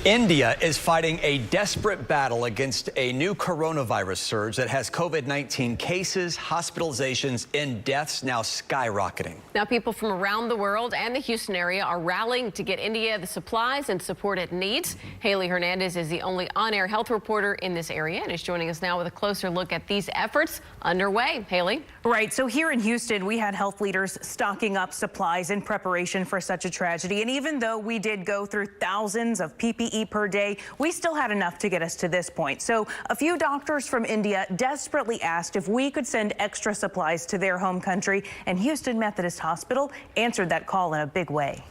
India is fighting a desperate battle against a new coronavirus surge that has COVID-19 cases, hospitalizations, and deaths now skyrocketing. Now, people from around the world and the Houston area are rallying to get India the supplies and support it needs. Haley Hernandez is the only on-air health reporter in this area and is joining us now with a closer look at these efforts underway. Haley? Right. So here in Houston, we had health leaders stocking up supplies in preparation for such a tragedy. And even though we did go through thousands of PPE per day, we still had enough to get us to this point. So a few doctors from India desperately asked if we could send extra supplies to their home country, and Houston Methodist Hospital answered that call in a big way.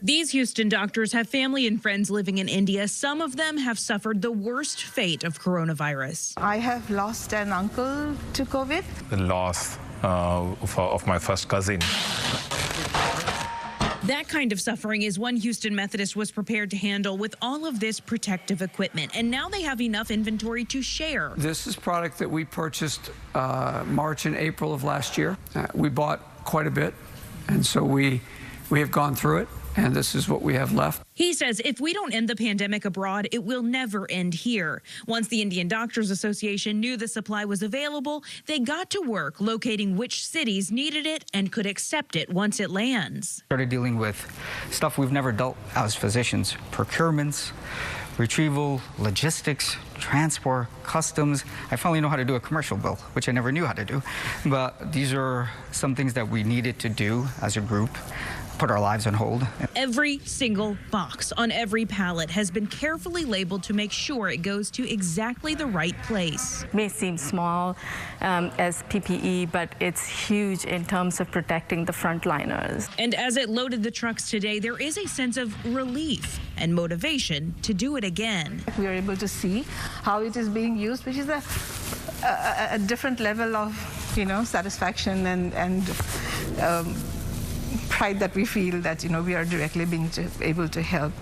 These Houston doctors have family and friends living in India. Some of them have suffered the worst fate of coronavirus. I have lost an uncle to COVID. The loss of my first cousin. That kind of suffering is one Houston Methodist was prepared to handle with all of this protective equipment. And now they have enough inventory to share. This is product that we purchased March and April of last year. We bought quite a bit, and so we have gone through it. And this is what we have left. He says if we don't end the pandemic abroad, it will never end here. Once the Indian Doctors Association knew the supply was available, they got to work locating which cities needed it and could accept it once it lands. Started dealing with stuff we've never dealt as physicians: procurements, retrieval, logistics, transport, customs. I finally know how to do a commercial bill, which I never knew how to do. But these are some things that we needed to do as a group. Put our lives on hold. Every single box on every pallet has been carefully labeled to make sure it goes to exactly the right place. It may seem small as PPE, but it's huge in terms of protecting the frontliners. And as it loaded the trucks today, there is a sense of relief and motivation to do it again. We are able to see how it is being used, which is a different level of, satisfaction and pride that we feel that, we are directly being able to help.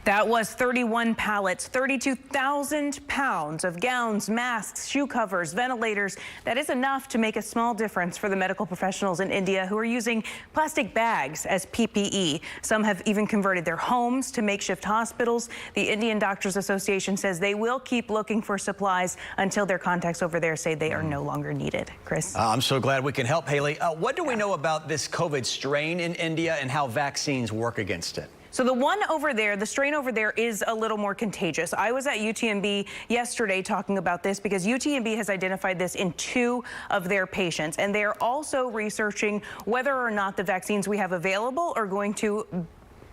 That was 31 pallets, 32,000 pounds of gowns, masks, shoe covers, ventilators. That is enough to make a small difference for the medical professionals in India who are using plastic bags as PPE. Some have even converted their homes to makeshift hospitals. The Indian Doctors Association says they will keep looking for supplies until their contacts over there say they are no longer needed. Chris? I'm so glad we can help, Haley. What do we know about this COVID strain in India and how vaccines work against it? So the one over there, the strain over there, is a little more contagious. I was at UTMB yesterday talking about this because UTMB has identified this in 2 of their patients, and they are also researching whether or not the vaccines we have available are going to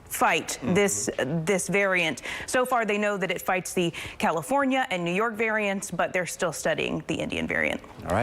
fight this variant. So far, they know that it fights the California and New York variants, but they're still studying the Indian variant. All right.